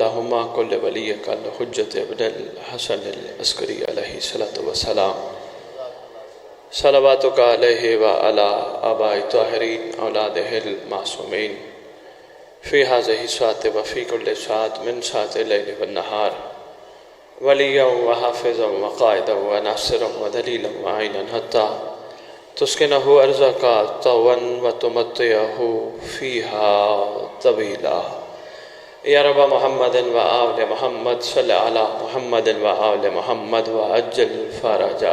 اللہم کل ولیک الحجت ابن الحسن العسکری علیہ السلام صلواتک علیہ وعلی آباء طاہرین اولادہ المعصومین فی هذه الساعة وفی کل ساعة من ساعة اللیل والنہار ولیا وحافظا وقائدا وناصرا ودلیلا وعینا حتی تسکنہ ارضک طوعا وتمتعہ فیہا طویلا یا رب محمد و آل محمد صلی علی محمد و آل محمد و عجل فرج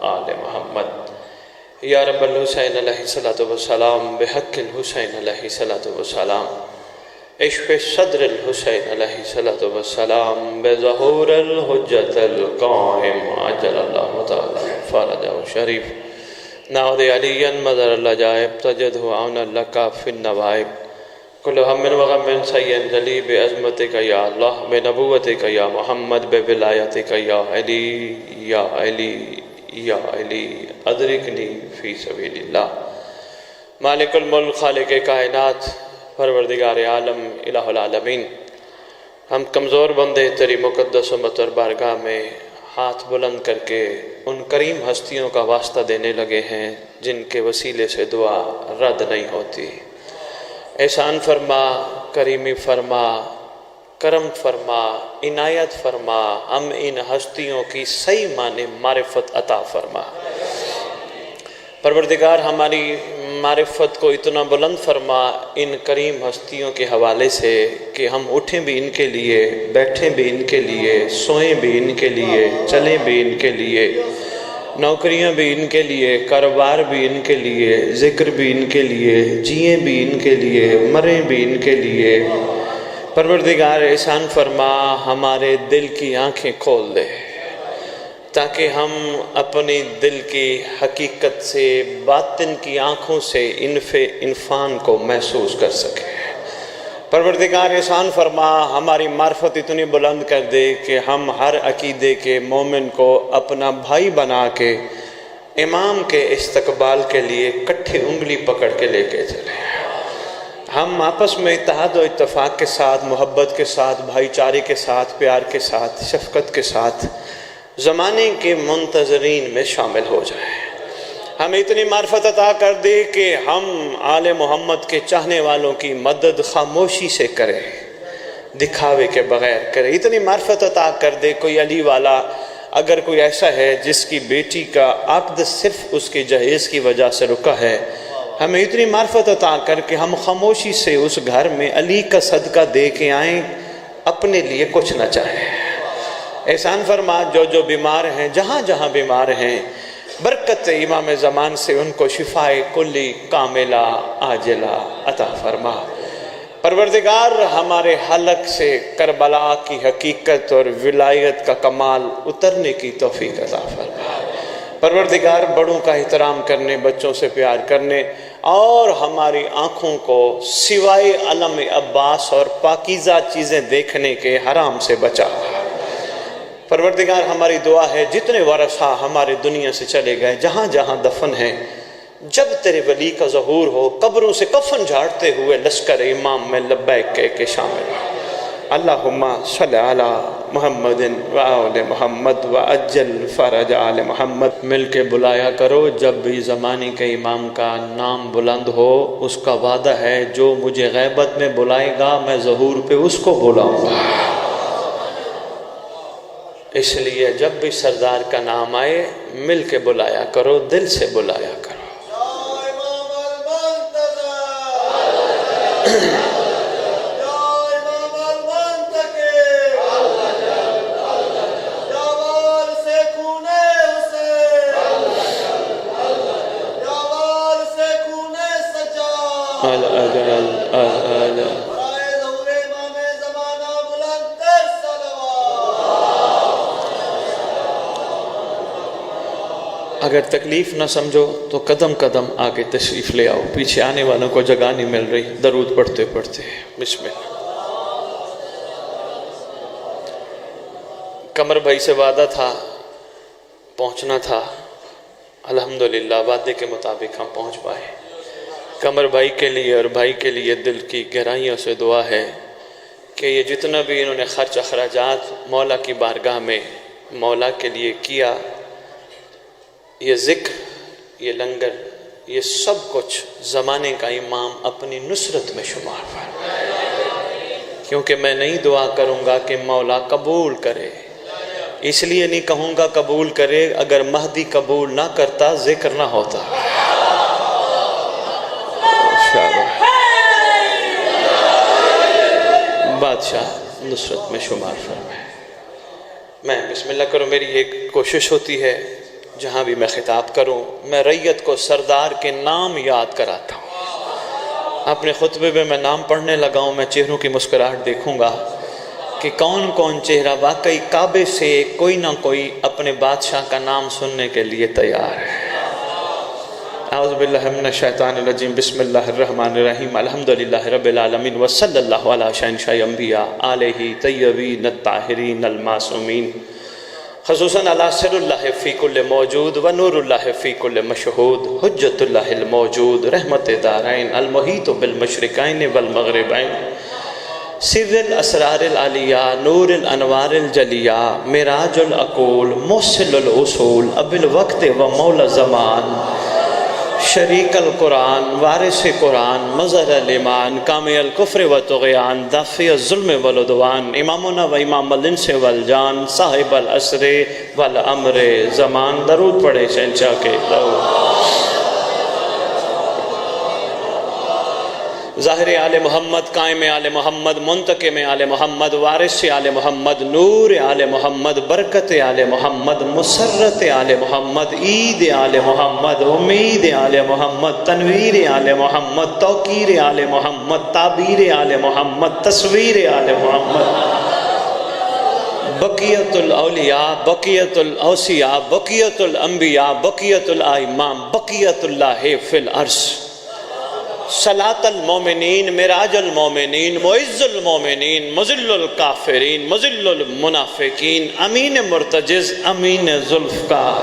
آل محمد یا رب الحسین علیہ السلام بحق الحسین علیہ السلام اشف صدر الحسین علیہ السلام بظہور الحجت القائم عجل اللہ تعالی فرجہ شریف نعود علی مدر العجائب تجدہ عونا لکا فی النوائب کل ہم وغم سین جلی بعظمتک یا اللہ بنبوتک یا محمد بولایتک یا علی یا علی یا علی ادرکنی فی سبیل اللہ مالک الملک خالق کائنات پروردگار عالم الہ العالمین ہم کمزور بندے تیری مقدس و مطہر بارگاہ میں ہاتھ بلند کر کے ان کریم ہستیوں کا واسطہ دینے لگے ہیں جن کے وسیلے سے دعا رد نہیں ہوتی۔ احسان فرما، کریمی فرما، کرم فرما، عنایت فرما، ہم ان ہستیوں کی صحیح معنی معرفت عطا فرما۔ پروردگار ہماری معرفت کو اتنا بلند فرما ان کریم ہستیوں کے حوالے سے کہ ہم اٹھیں بھی ان کے لیے، بیٹھیں بھی ان کے لیے، سوئیں بھی ان کے لیے، چلیں بھی ان کے لیے، نوکریاں بھی ان کے لیے، کاروبار بھی ان کے لیے، ذکر بھی ان کے لیے، جئیں بھی ان کے لیے، مریں بھی ان کے لیے۔ پروردگار احسان فرما، ہمارے دل کی آنکھیں کھول دے تاکہ ہم اپنی دل کی حقیقت سے، باطن کی آنکھوں سے انفان کو محسوس کر سکیں۔ پروردگار احسان فرما، ہماری معرفت اتنی بلند کر دے کہ ہم ہر عقیدے کے مومن کو اپنا بھائی بنا کے امام کے استقبال کے لیے کٹھے انگلی پکڑ کے لے کے چلیں۔ ہم آپس میں اتحاد و اتفاق کے ساتھ، محبت کے ساتھ، بھائی چارے کے ساتھ، پیار کے ساتھ، شفقت کے ساتھ زمانے کے منتظرین میں شامل ہو جائیں۔ ہمیں اتنی معرفت عطا کر دے کہ ہم آل محمد کے چاہنے والوں کی مدد خاموشی سے کریں، دکھاوے کے بغیر کریں۔ اتنی معرفت عطا کر دے، کوئی علی والا اگر کوئی ایسا ہے جس کی بیٹی کا عقد صرف اس کے جہیز کی وجہ سے رکا ہے، ہمیں اتنی معرفت عطا کر کے ہم خاموشی سے اس گھر میں علی کا صدقہ دے کے آئیں، اپنے لیے کچھ نہ چاہیں۔ احسان فرما، جو جو بیمار ہیں، جہاں جہاں بیمار ہیں، برکت امام زمان سے ان کو شفائے کلی کاملہ عاجلہ عطا فرما۔ پروردگار ہمارے حلق سے کربلا کی حقیقت اور ولایت کا کمال اترنے کی توفیق عطا فرما۔ پروردگار بڑوں کا احترام کرنے، بچوں سے پیار کرنے اور ہماری آنکھوں کو سوائے علم عباس اور پاکیزہ چیزیں دیکھنے کے حرام سے بچا۔ پروردگار ہماری دعا ہے جتنے ورثہ ہمارے دنیا سے چلے گئے، جہاں جہاں دفن ہیں، جب تیرے ولی کا ظہور ہو، قبروں سے کفن جھاڑتے ہوئے لشکر امام میں لبیک کہہ کے شامل ہو۔ اللہم صلی علی محمد و آل محمد و عجل فرج آل محمد۔ مل کے بلایا کرو، جب بھی زمانے کے امام کا نام بلند ہو، اس کا وعدہ ہے جو مجھے غیبت میں بلائے گا میں ظہور پہ اس کو بلاؤں گا۔ اس لیے جب بھی سردار کا نام آئے مل کے بلایا کرو، دل سے بلایا کرو۔ اگر تکلیف نہ سمجھو تو قدم قدم آگے تشریف لے آؤ، پیچھے آنے والوں کو جگہ نہیں مل رہی، درود پڑھتے پڑھتے بسم اللہ۔ قمر بھائی سے وعدہ تھا، پہنچنا تھا، الحمدللہ وعدے کے مطابق ہم پہنچ پائے۔ قمر بھائی کے لیے اور بھائی کے لیے دل کی گہرائیوں سے دعا ہے کہ یہ جتنا بھی انہوں نے خرچ اخراجات مولا کی بارگاہ میں مولا کے لیے کیا، یہ ذکر، یہ لنگر، یہ سب کچھ زمانے کا امام اپنی نصرت میں شمار فرمائے، کیونکہ میں نہیں دعا کروں گا کہ مولا قبول کرے، اس لیے نہیں کہوں گا قبول کرے، اگر مہدی قبول نہ کرتا ذکر نہ ہوتا۔ بادشاہ نصرت میں شمار فرمائے۔ میں بسم اللہ کروں، میری ایک کوشش ہوتی ہے جہاں بھی میں خطاب کروں میں ریت کو سردار کے نام یاد کراتا ہوں۔ اپنے خطبے میں میں نام پڑھنے لگا ہوں، میں چہروں کی مسکراہٹ دیکھوں گا کہ کون کون چہرہ واقعی کعبے سے کوئی نہ کوئی اپنے بادشاہ کا نام سننے کے لیے تیار ہے۔ اعوذ باللہ من الشیطان الرجیم، بسم اللہ الرحمن الرحیم، الحمدللہ رب العالمین، وصلی اللہ علی شہنشاہ انبیاء آلہ طیبین الطاہرین المعصومین، خصوصاً علی سر اللہ فی کل موجود و نور اللہ فی کل مشہود، حجت اللہ الموجود، رحمت دارین، المحیط بالمشرقین والمغربین، سر الاسرار العلیہ، نور الانوار الجلیہ، معراج العقول، موصل الاصول، اب الوقت و مولا زمان، شریک القرآن، وارث قرآن، مظہر الایمان، کامل الکفر و طغیان، دافع الظلم والعدوان، امامنا و امام الانس والجان، صاحب العصر والامر زمان۔ درود پڑھے شہنشاہ کے درود۔ ظاہر آل محمد، قائم آل محمد، منتقم آل محمد، وارث آل محمد، نور آل محمد، برکت آل محمد، مسرت آل محمد، عید آل محمد، امید آل محمد، تنویر آل محمد، توقیر آل محمد، تعبیر آل محمد، تصویر آل محمد، بقیت الاولیاء، بقیت الاوصیاء، بقیت الانبیاء، بقیت الائمام، بقیت اللہ فی الارض، صلاة المومنین، معراج المومنین، معز المومنین، مذل الکافرین، مذل المنافقین، امین مرتجز، امین ذوالفقار،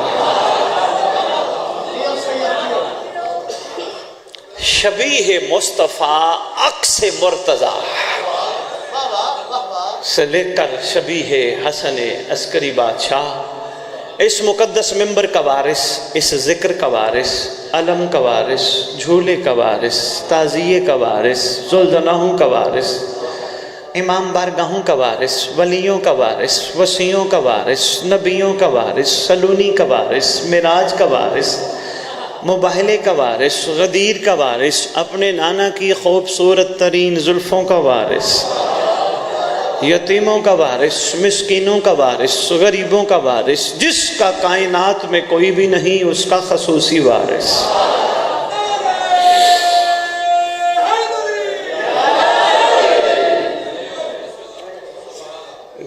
شبیہ مصطفیٰ، عکس مرتضیٰ سے لے کر شبیہ حسن عسکری بادشاہ، اس مقدس ممبر کا وارث، اس ذکر کا وارث، علم کا وارث، جھولے کا وارث، تعزیے کا وارث، ذوالجناحوں کا وارث، امام بارگاہوں کا وارث، ولیوں کا وارث، وصیوں کا وارث، نبیوں کا وارث، سلونی کا وارث، معراج کا وارث، مباہلے کا وارث، غدیر کا وارث، اپنے نانا کی خوبصورت ترین زلفوں کا وارث، یتیموں کا وارث، مسکینوں کا وارث، غریبوں کا وارث، جس کا کائنات میں کوئی بھی نہیں اس کا خصوصی وارث،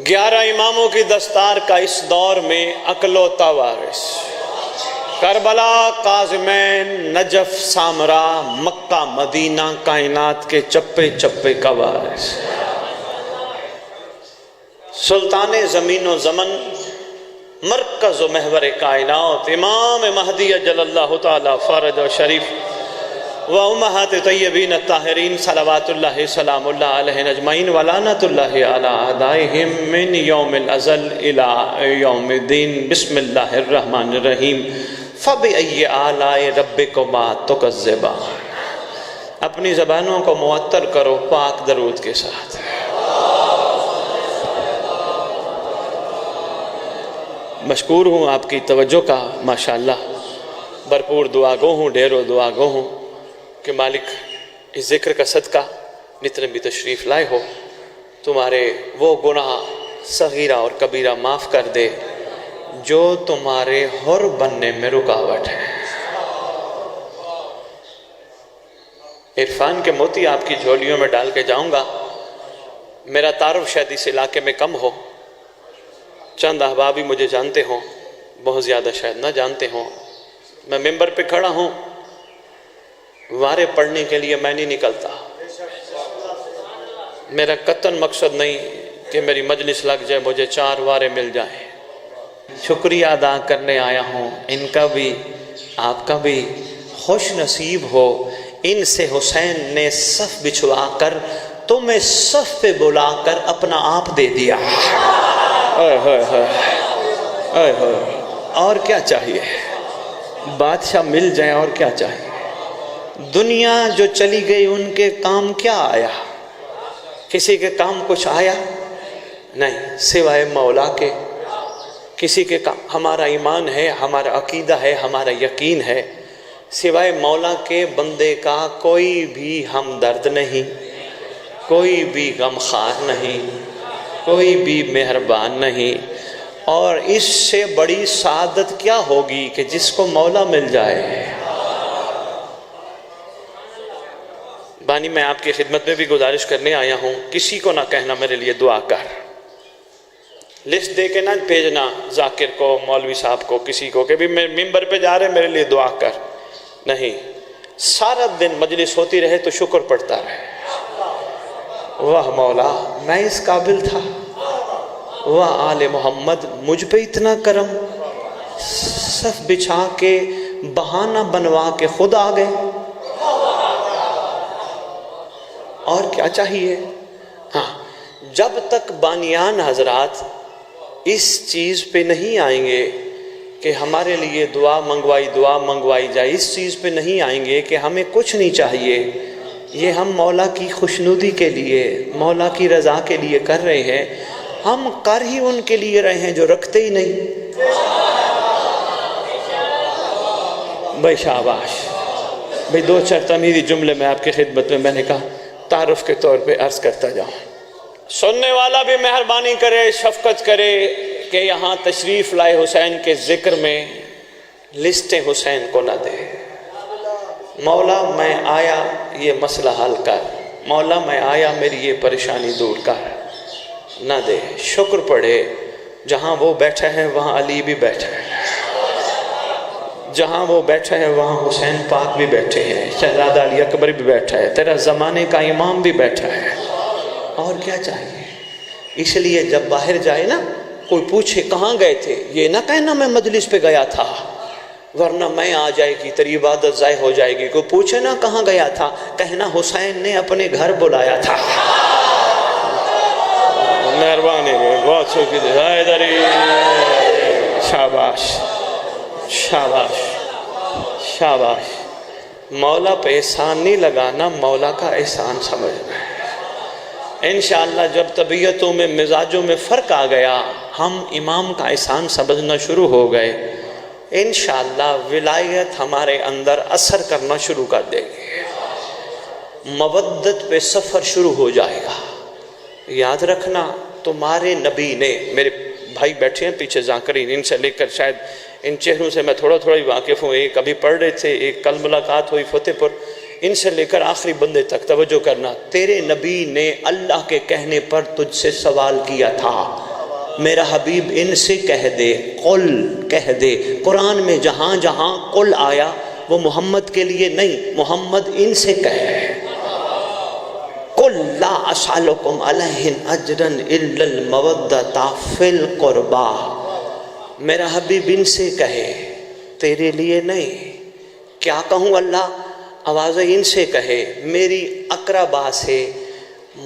گیارہ اماموں کی دستار کا اس دور میں اکلوتا وارث، کربلا، کاظمین، نجف، سامرا، مکہ، مدینہ، کائنات کے چپے چپے کا وارث، سلطان زمین و زمن، مرکز و محور کائنات، امام مہدی اجل اللہ تعالی فرج و شریف و امہات طیبین الطاہرین، صلوات اللہ سلام اللہ علیہ اجمعین و لعنت اللہ علی اعدائہم من یوم الازل الی یوم الدین۔ بسم اللہ الرحمن الرحیم، فبأی آلاء ربکما تکذبان۔ اپنی زبانوں کو معطر کرو پاک درود کے ساتھ۔ مشکور ہوں آپ کی توجہ کا، ماشاءاللہ بھرپور دعا گو ہوں، ڈھیروں دعا گو ہوں کہ مالک اس ذکر کا صدقہ جتنے بھی تشریف لائے ہو تمہارے وہ گناہ صغیرہ اور کبیرہ معاف کر دے جو تمہارے حر بننے میں رکاوٹ ہے۔ عرفان کے موتی آپ کی جھولیوں میں ڈال کے جاؤں گا۔ میرا تعارف شاید اس علاقے میں کم ہو، چند احباب ہی مجھے جانتے ہوں، بہت زیادہ شاید نہ جانتے ہوں۔ میں ممبر پہ کھڑا ہوں، وارے پڑھنے کے لیے میں نہیں نکلتا۔ میرا قطعاً مقصد نہیں کہ میری مجلس لگ جائے، مجھے 4 وارے مل جائیں۔ شکریہ ادا کرنے آیا ہوں، ان کا بھی آپ کا بھی خوش نصیب ہو۔ ان سے حسین نے صف بچھوا کر تمہیں صف پہ بلا کر اپنا آپ دے دیا۔ اور کیا چاہیے؟ بادشاہ مل جائیں، اور کیا چاہیے؟ دنیا جو چلی گئی ان کے کام کیا آیا؟ کسی کے کام کچھ آیا نہیں سوائے مولا کے۔ کسی کے کام، ہمارا ایمان ہے، ہمارا عقیدہ ہے، ہمارا یقین ہے، سوائے مولا کے بندے کا کوئی بھی ہمدرد نہیں، کوئی بھی غمخوار نہیں، کوئی بھی مہربان نہیں۔ اور اس سے بڑی سعادت کیا ہوگی کہ جس کو مولا مل جائے۔ بانی میں آپ کی خدمت میں بھی گزارش کرنے آیا ہوں، کسی کو نہ کہنا میرے لیے دعا کر، لسٹ دے کے نہ بھیجنا ذاکر کو، مولوی صاحب کو، کسی کو کہ بھی میں ممبر پہ جا رہے میرے لیے دعا کر، نہیں، سارا دن مجلس ہوتی رہے تو شکر پڑتا رہے۔ واہ مولا میں اس قابل تھا، واہ آل محمد مجھ پہ اتنا کرم، صف بچھا کے بہانہ بنوا کے خود آ گئے۔ اور کیا چاہیے؟ ہاں، جب تک بانیان حضرات اس چیز پہ نہیں آئیں گے کہ ہمارے لیے دعا منگوائی جائے، اس چیز پہ نہیں آئیں گے کہ ہمیں کچھ نہیں چاہیے، یہ ہم مولا کی خوشنودی کے لیے، مولا کی رضا کے لیے کر رہے ہیں، ہم کر ہی ان کے لیے رہے ہیں جو رکھتے ہی نہیں۔ بھائی شاباش، بھائی دو چار تمیزی جملے میں آپ کی خدمت میں نے کہا تعارف کے طور پہ عرض کرتا جاؤں، سننے والا بھی مہربانی کرے، شفقت کرے کہ یہاں تشریف لائے حسین کے ذکر میں لسٹ حسین کو نہ دے۔ مولا میں آیا یہ مسئلہ حل کر، مولا میں آیا میری یہ پریشانی دور کر، نہ دے۔ شکر پڑے جہاں وہ بیٹھا ہے وہاں علی بھی بیٹھا ہے، جہاں وہ بیٹھا ہے وہاں حسین پاک بھی بیٹھے ہیں، شہزادہ علی اکبر بھی بیٹھا ہے، تیرا زمانے کا امام بھی بیٹھا ہے، اور کیا چاہیے؟ اس لیے جب باہر جائے نا کوئی پوچھے کہاں گئے تھے، یہ نہ کہنا میں مجلس پہ گیا تھا، ورنہ میں آ جائے گی تیری عبادت ضائع ہو جائے گی۔ کوئی پوچھے نا کہاں گیا تھا، کہنا حسین نے اپنے گھر بلایا تھا۔ مہربانی بہت شکریہ، شاباش شاباش شاباش۔ مولا پہ احسان نہیں لگانا، مولا کا احسان سمجھنا ہے۔ انشاءاللہ جب طبیعتوں میں مزاجوں میں فرق آ گیا، ہم امام کا احسان سمجھنا شروع ہو گئے، انشاءاللہ ولایت ہمارے اندر اثر کرنا شروع کر دے گی، مودت پہ سفر شروع ہو جائے گا۔ یاد رکھنا تمہارے نبی نے، میرے بھائی بیٹھے ہیں پیچھے ذاکرین، ان سے لے کر شاید ان چہروں سے میں تھوڑا ہی واقف ہوں، ایک ابھی پڑھ رہے تھے، ایک کل ملاقات ہوئی فتح پور، ان سے لے کر آخری بندے تک توجہ کرنا۔ تیرے نبی نے اللہ کے کہنے پر تجھ سے سوال کیا تھا، میرا حبیب ان سے کہہ دے، قل کہہ دے۔ قرآن میں جہاں جہاں قل آیا وہ محمد کے لیے نہیں، محمد ان سے کہے، قل لا اسألکم علیہ اجرا الا المودۃ فی القربى۔ میرا حبیب ان سے کہے، تیرے لیے نہیں۔ کیا کہوں اللہ؟ آوازیں ان سے کہے، میری اقربا سے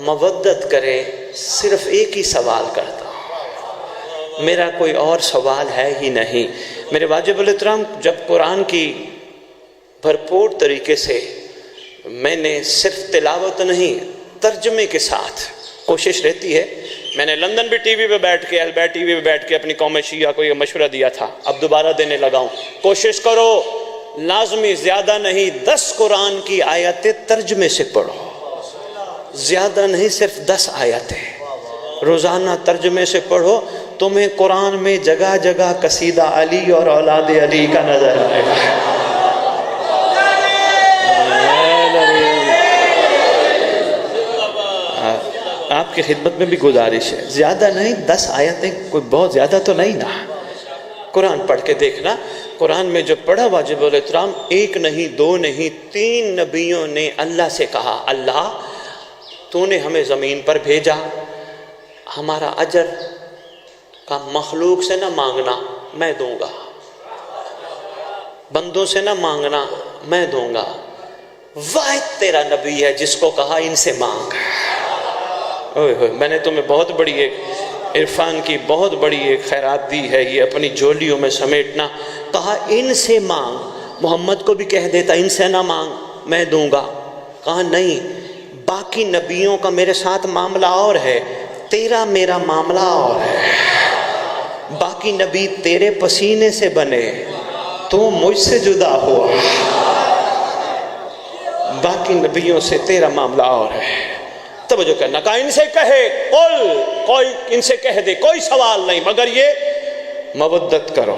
مودت کرے، صرف ایک ہی سوال کرتا ہوں، میرا کوئی اور سوال ہے ہی نہیں۔ میرے واجب الاحترام، جب قرآن کی بھرپور طریقے سے میں نے صرف تلاوت نہیں ترجمے کے ساتھ کوشش رہتی ہے، میں نے لندن بھی ٹی وی پہ بیٹھ کے، البیٹ ٹی وی پہ بیٹھ کے اپنی قوم شیعہ کو یہ مشورہ دیا تھا، اب دوبارہ دینے لگا ہوں، کوشش کرو لازمی زیادہ نہیں 10 قرآن کی آیتیں ترجمے سے پڑھو، زیادہ نہیں صرف 10 آیتیں روزانہ ترجمے سے پڑھو، تمہیں قرآن میں جگہ جگہ قصیدہ علی اور اولاد علی کا نظر آئے گا۔ آپ کی خدمت میں بھی گزارش ہے، زیادہ نہیں 10 آیتیں، کوئی بہت زیادہ تو نہیں نا، قرآن پڑھ کے دیکھنا۔ قرآن میں جو پڑھا واجب الاحترام، 1 نہیں 2 نہیں 3 نبیوں نے اللہ سے کہا، اللہ تو نے ہمیں زمین پر بھیجا، ہمارا اجر کا مخلوق سے نہ مانگنا، میں دوں گا، بندوں سے نہ مانگنا، میں دوں گا۔ واحد تیرا نبی ہے جس کو کہا ان سے مانگ، اوئے ہوئے، میں نے تمہیں بہت بڑی ایک عرفان کی بہت بڑی ایک خیرات دی ہے، یہ اپنی جھولیوں میں سمیٹنا۔ کہا ان سے مانگ، محمد کو بھی کہہ دیتا ان سے نہ مانگ میں دوں گا۔ کہا نہیں، باقی نبیوں کا میرے ساتھ معاملہ اور ہے، تیرا میرا معاملہ اور ہے۔ باقی نبی تیرے پسینے سے بنے، تو مجھ سے جدا ہوا، باقی نبیوں سے تیرا معاملہ اور ہے۔ توجہ کرنا، کہا ان سے کہے کوئی ان سے کہہ دے کوئی سوال نہیں مگر یہ مودت کرو۔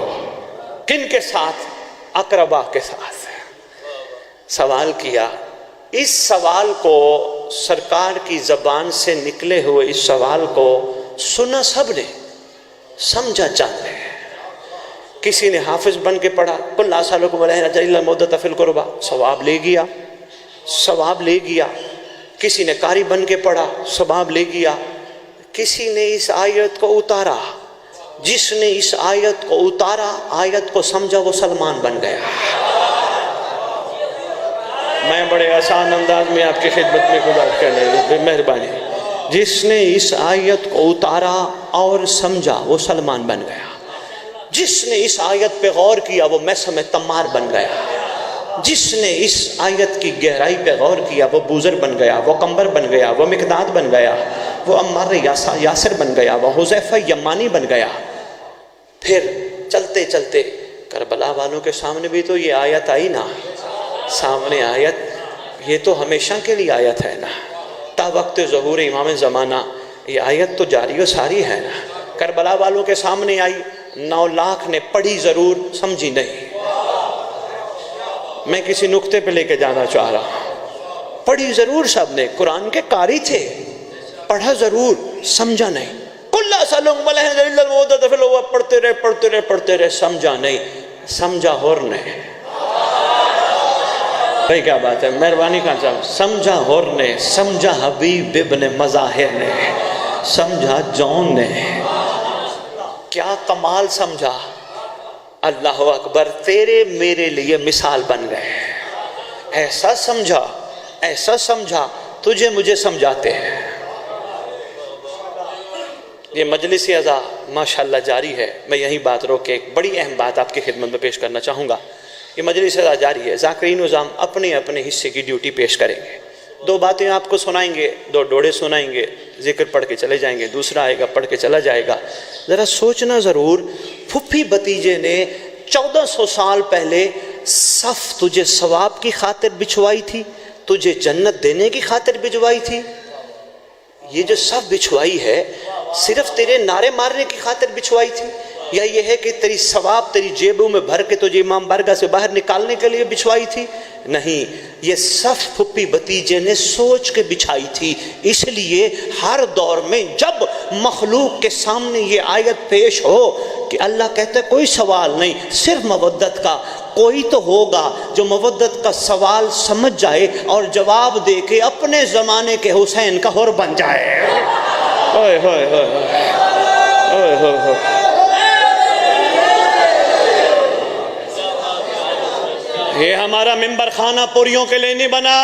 کن کے ساتھ؟ اقربا کے ساتھ۔ سوال کیا، اس سوال کو سرکار کی زبان سے نکلے ہوئے اس سوال کو سنا سب نے، سمجھا چاند نے۔ کسی نے حافظ بن کے پڑھا قل لا اسألکم علیہ اجرا الا المودۃ فی القربى، ثواب لے گیا، ثواب لے گیا۔ کسی نے قاری بن کے پڑھا، ثواب لے گیا۔ کسی نے اس آیت کو اتارا، جس نے اس آیت کو اتارا، آیت کو سمجھا، وہ سلمان بن گیا۔ میں بڑے آسان انداز میں آپ کی خدمت میں گزارش کرنے لگا، مہربانی۔ جس نے اس آیت کو اتارا اور سمجھا وہ سلمان بن گیا۔ جس نے اس آیت پہ غور کیا وہ میثم تمار بن گیا۔ جس نے اس آیت کی گہرائی پہ غور کیا وہ بوزر بن گیا، وہ قمبر بن گیا، وہ مقداد بن گیا، وہ عمار یاسر بن گیا، وہ حذیفہ یمانی بن گیا۔ پھر چلتے چلتے کربلا والوں کے سامنے بھی تو یہ آیت آئی نا، سامنے آیت، یہ تو ہمیشہ کے لیے آیت ہے نا، تا وقت ظہور امام زمانہ یہ آیت تو جاری و ساری ہے نا۔ کربلا والوں کے سامنے آئی، 9 لاکھ نے پڑھی ضرور، سمجھی نہیں۔ میں کسی نقطے پہ لے کے جانا چاہ رہا ہوں، پڑھی ضرور سب نے، قرآن کے قاری تھے، پڑھا ضرور، سمجھا نہیں۔ قل لا اسألکم علیہ اجرا الا المودۃ فی القربى، پڑھتے رہے، سمجھا نہیں، سمجھا ہور نے۔ بھائی کیا بات ہے، مہربانی کہاں صاحب، سمجھا ہور نے، سمجھا حبیب ابن مظاہر نے، سمجھا جون نے، کیا کمال سمجھا۔ اللہ اکبر، تیرے میرے لیے مثال بن گئے۔ ایسا سمجھا، ایسا سمجھا، تجھے مجھے سمجھاتے ہیں۔ یہ مجلس اعزا ماشاءاللہ جاری ہے۔ میں یہی بات روک کے ایک بڑی اہم بات آپ کی خدمت میں پیش کرنا چاہوں گا۔ یہ مجلس اعزا جاری ہے، ذاکرین نظام اپنے اپنے حصے کی ڈیوٹی پیش کریں گے۔ 2 باتیں آپ کو سنائیں گے، 2 ڈوڑے سنائیں گے، ذکر پڑھ کے چلے جائیں گے، دوسرا آئے گا پڑھ کے چلا جائے گا۔ ذرا سوچنا ضرور، پھپھی بتیجے نے 1400 سال پہلے صف تجھے ثواب کی خاطر بچھوائی تھی، تجھے جنت دینے کی خاطر بچھوائی تھی؟ یہ جو صف بچھوائی ہے صرف تیرے نعرے مارنے کی خاطر بچھوائی تھی، یا یہ ہے کہ تیری ثواب تیری جیبوں میں بھر کے تجھے امام بارگاہ سے باہر نکالنے کے لیے بچھوائی تھی؟ نہیں، یہ صف پھپھی بتیجے نے سوچ کے بچھائی تھی۔ اس لیے ہر دور میں جب مخلوق کے سامنے یہ آیت پیش ہو کہ اللہ کہتا ہے کوئی سوال نہیں، صرف مودت کا، کوئی تو ہوگا جو مودت کا سوال سمجھ جائے اور جواب دے کے اپنے زمانے کے حسین کا حر بن جائے۔ اوئے ہوئے ہوئے اوئے ہوئے ہوئے۔ یہ ہمارا ممبر خانہ پوریوں کے لیے نہیں بنا،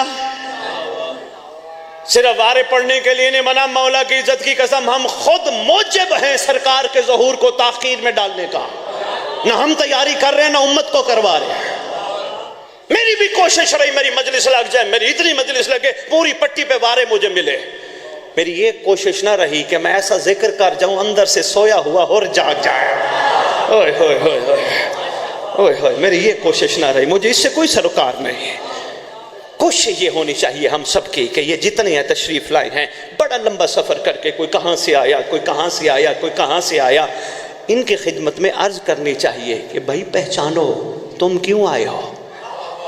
صرف وارے پڑھنے کے لیے نہیں بنا۔ مولا کی عزت کی قسم، ہم خود موجب ہیں سرکار کے ظہور کو تاخیر میں ڈالنے کا۔ نہ ہم تیاری کر رہے ہیں نہ امت کو کروا رہے ہیں۔ میری بھی کوشش رہی میری مجلس لگ جائے، میری اتنی مجلس لگے پوری پٹی پہ وارے مجھے ملے۔ میری یہ کوشش نہ رہی کہ میں ایسا ذکر کر جاؤں اندر سے سویا ہوا اور جاگ جائے۔ اوئے ہوئے ہوئے ہوئے اوئے ہوئے، میری یہ کوشش نہ رہی، مجھے اس سے کوئی سروکار نہیں۔ کوشش یہ ہونی چاہیے ہم سب کی کہ یہ جتنے ہیں تشریف لائے ہیں، بڑا لمبا سفر کر کے، کوئی کہاں سے آیا، کوئی کہاں سے آیا، کوئی کہاں سے آیا، ان کی خدمت میں عرض کرنی چاہیے کہ بھائی پہچانو تم کیوں آئے ہو۔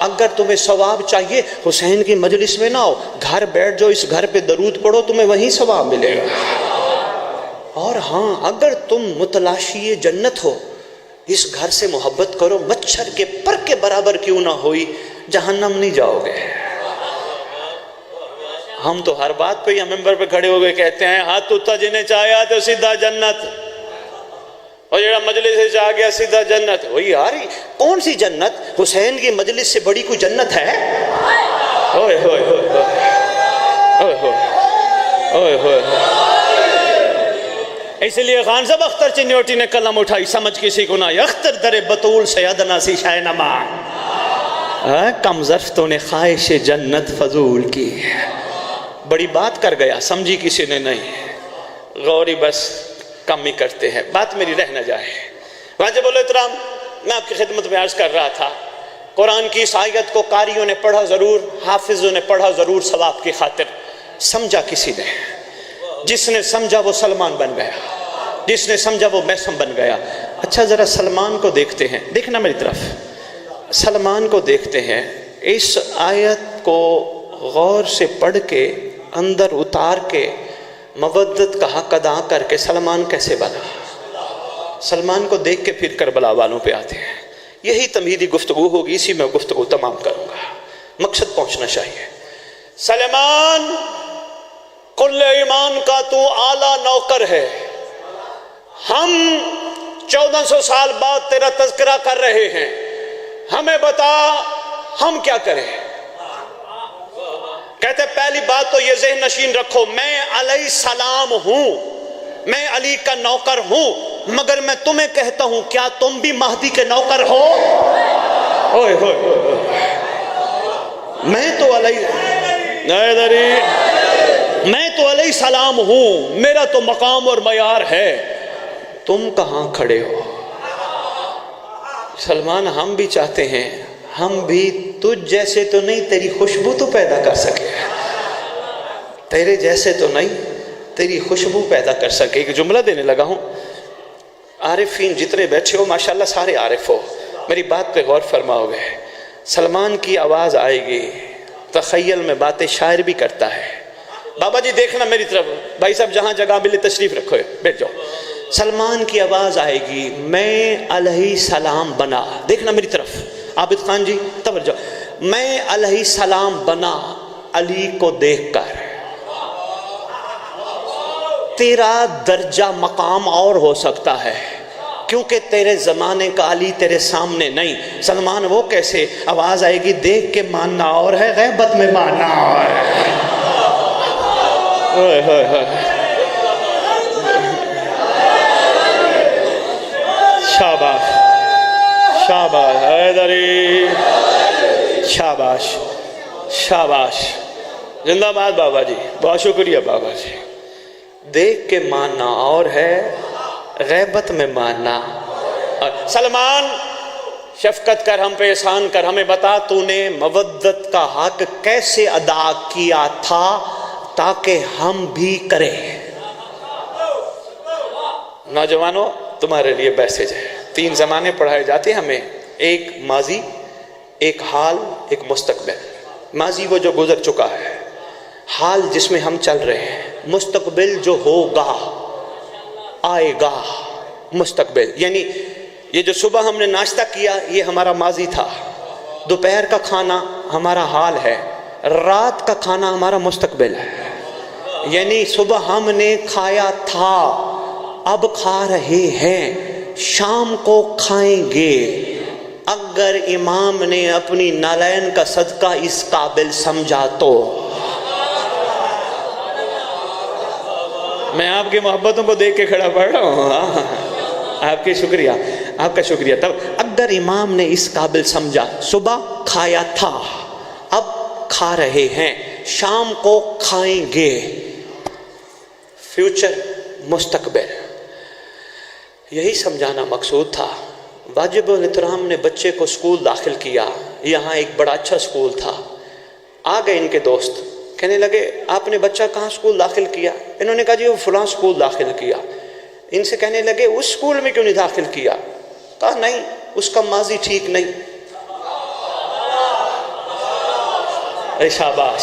اگر تمہیں ثواب چاہیے حسین کی مجلس میں نہ ہو، گھر بیٹھ جاؤ، اس گھر پہ درود پڑھو، تمہیں وہیں ثواب ملے گا۔ اور ہاں، اگر تم متلاشی جنت ہو، اس گھر سے محبت کرو، مچھر کے پر کے برابر کیوں نہ ہوئی، جہنم نہیں جاؤ گے۔ ہم تو ہر بات پہ یا ممبر پہ کھڑے ہو گئے کہتے ہیں ہاتھ اتا جنہیں چاہیا تو سیدھا جنت، اور جڑا مجلس سے جا گیا سیدھا جنت۔ وہی یار، کون سی جنت؟ حسین کی مجلس سے بڑی کوئی جنت ہے؟ اوئے ہوئے ہوئے ہوئے ہوئے ہوئے اوئے ہوئے اس لیے خان صاحب اختر چنیوٹی نے قلم اٹھائی، سمجھ کسی کو نہ اختر در بطول سیدنا سی شاہ نما، کم ظرف تو نے خواہش جنت فضول کی. بڑی بات کر گیا، سمجھی کسی نے نہیں، غوری بس کم ہی کرتے ہیں، بات میری رہ نہ جائے. واجب الاحترام، میں آپ کی خدمت میں عرض کر رہا تھا، قرآن کی اس آیت کو قاریوں نے پڑھا ضرور، حافظوں نے پڑھا ضرور ثواب کی خاطر، سمجھا کسی نے. جس نے سمجھا وہ سلمان بن گیا، جس نے سمجھا وہ میسم بن گیا. اچھا ذرا سلمان کو دیکھتے ہیں، دیکھنا میری طرف، سلمان کو دیکھتے ہیں. اس آیت کو غور سے پڑھ کے اندر اتار کے مودت کا حق ادا کر کے سلمان کیسے بنا. سلمان کو دیکھ کے پھر کربلا والوں پہ آتے ہیں. یہی تمہیدی گفتگو ہوگی، اسی میں گفتگو تمام کروں گا، مقصد پہنچنا چاہیے. سلمان کل ایمان کا تو اعلیٰ نوکر ہے، ہم 1400 سال بعد تیرا تذکرہ کر رہے ہیں، ہمیں بتا ہم کیا کریں. کہتے پہلی بات تو یہ ذہن نشین رکھو، میں علیہ السلام ہوں، میں علی کا نوکر ہوں، مگر میں تمہیں کہتا ہوں کیا تم بھی مہدی کے نوکر ہو؟ اوئے ہوئے میں تو علیہ السلام ہوں، میرا تو مقام اور معیار ہے، تم کہاں کھڑے ہو؟ سلمان ہم بھی چاہتے ہیں، ہم بھی تجھ جیسے تو نہیں، تیری خوشبو تو پیدا کر سکے، تیرے جیسے تو نہیں، تیری خوشبو پیدا کر سکے. ایک جملہ دینے لگا ہوں، عارفین جتنے بیٹھے ہو ماشاءاللہ سارے عارف ہو، میری بات پہ غور فرماؤ گے. سلمان کی آواز آئے گی، تخیل میں باتیں شاعر بھی کرتا ہے. بابا جی دیکھنا میری طرف، بھائی صاحب جہاں جگہ ملے تشریف رکھو، بیٹھ جاؤ. سلمان کی آواز آئے گی، میں علیہ السلام بنا، دیکھنا میری طرف عابد خان جی توجہ، میں علیہ السلام بنا علی کو دیکھ کر. تیرا درجہ مقام اور ہو سکتا ہے کیونکہ تیرے زمانے کا علی تیرے سامنے نہیں. سلمان وہ کیسے؟ آواز آئے گی، دیکھ کے ماننا اور ہے، غیبت میں ماننا اور ہے. شاباش شاباش حیدری، شاباش شاباش، زندہ باد بابا جی، بہت شکریہ بابا جی. دیکھ کے ماننا اور ہے، غیبت میں ماننا. سلمان شفقت کر، ہم پہ احسان کر، ہمیں بتا تو نے مودت کا حق کیسے ادا کیا تھا تاکہ ہم بھی کریں. نوجوانوں تمہارے لیے میسج ہے. 3 زمانے پڑھائے جاتے ہیں ہمیں، ایک ماضی، ایک حال، ایک مستقبل. ماضی وہ جو گزر چکا ہے، حال جس میں ہم چل رہے ہیں، مستقبل جو ہوگا، آئے گا. مستقبل یعنی یہ جو صبح ہم نے ناشتہ کیا یہ ہمارا ماضی تھا، دوپہر کا کھانا ہمارا حال ہے، رات کا کھانا ہمارا مستقبل ہے. یعنی صبح ہم نے کھایا تھا، اب کھا رہے ہیں، شام کو کھائیں گے. اگر امام نے اپنی نالین کا صدقہ اس قابل سمجھا تو. میں آپ کی محبتوں کو دیکھ کے کھڑا پڑھ رہا ہوں، آپ کی شکریہ، آپ کا شکریہ. تب اگر امام نے اس قابل سمجھا، صبح کھایا تھا، اب کھا رہے ہیں، شام کو کھائیں گے. فیوچر، مستقبل، یہی سمجھانا مقصود تھا. واجب الاحترام نے بچے کو اسکول داخل کیا، یہاں ایک بڑا اچھا اسکول تھا. آ گئے ان کے دوست، کہنے لگے آپ نے بچہ کہاں اسکول داخل کیا؟ انہوں نے کہا جی وہ فلاں اسکول داخل کیا. ان سے کہنے لگے اس اسکول میں کیوں نہیں داخل کیا؟ کہا نہیں، اس کا ماضی ٹھیک نہیں. شاباش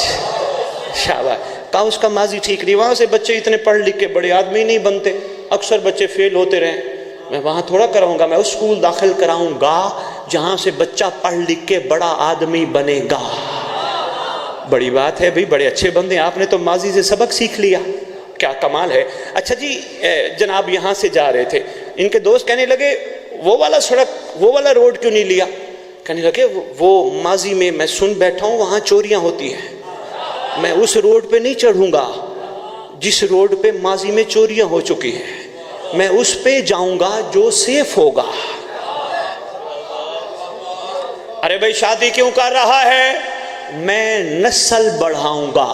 شاباش. کہا اس کا ماضی ٹھیک نہیں، وہاں سے بچے اتنے پڑھ لکھ کے بڑے آدمی نہیں بنتے، اکثر بچے فیل ہوتے رہیں. میں وہاں تھوڑا کراؤں گا، میں اس اسکول داخل کراؤں گا جہاں سے بچہ پڑھ لکھ کے بڑا آدمی بنے گا. بڑی بات ہے بھئی، بڑے اچھے بندے، آپ نے تو ماضی سے سبق سیکھ لیا، کیا کمال ہے. اچھا جی جناب یہاں سے جا رہے تھے، ان کے دوست کہنے لگے وہ والا سڑک، وہ والا روڈ کیوں نہیں لیا؟ کہنے لگے وہ ماضی میں میں سن بیٹھا ہوں وہاں چوریاں ہوتی ہیں، میں اس روڈ پہ نہیں چڑھوں گا. جس روڈ پہ ماضی میں چوریاں ہو چکی ہیں میں اس پہ جاؤں گا جو سیف ہوگا۔ ارے بھائی شادی کیوں کر رہا ہے؟ میں نسل بڑھاؤں گا۔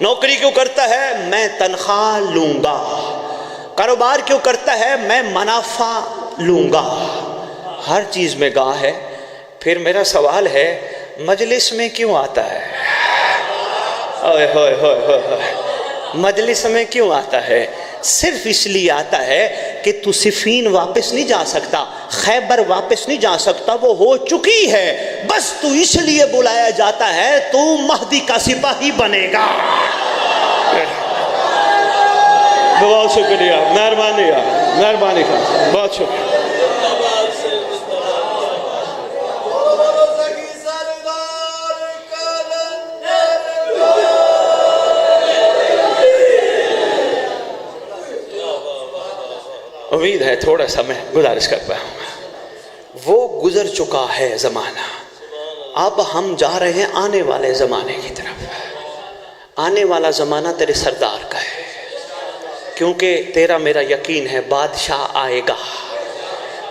نوکری کیوں کرتا ہے؟ میں تنخواہ لوں گا۔ کاروبار کیوں کرتا ہے؟ میں منافع لوں گا۔ ہر چیز میں گاہ ہے۔ پھر میرا سوال ہے مجلس میں کیوں آتا ہے؟ مجلس میں کیوں آتا ہے؟ صرف اس لیے آتا ہے کہ تو صفین واپس نہیں جا سکتا، خیبر واپس نہیں جا سکتا، وہ ہو چکی ہے، بس تو اس لیے بلایا جاتا ہے تو مہدی کا سپاہی بنے گا۔ بہت شکریہ، مہربانی خان، بہت شکریہ۔ امید ہے تھوڑا سا میں گزارش کر پایا ہوں۔ وہ گزر چکا ہے زمانہ، اب ہم جا رہے ہیں آنے والے زمانے کی طرف۔ آنے والا زمانہ تیرے سردار کا ہے، کیونکہ تیرا میرا یقین ہے بادشاہ آئے گا۔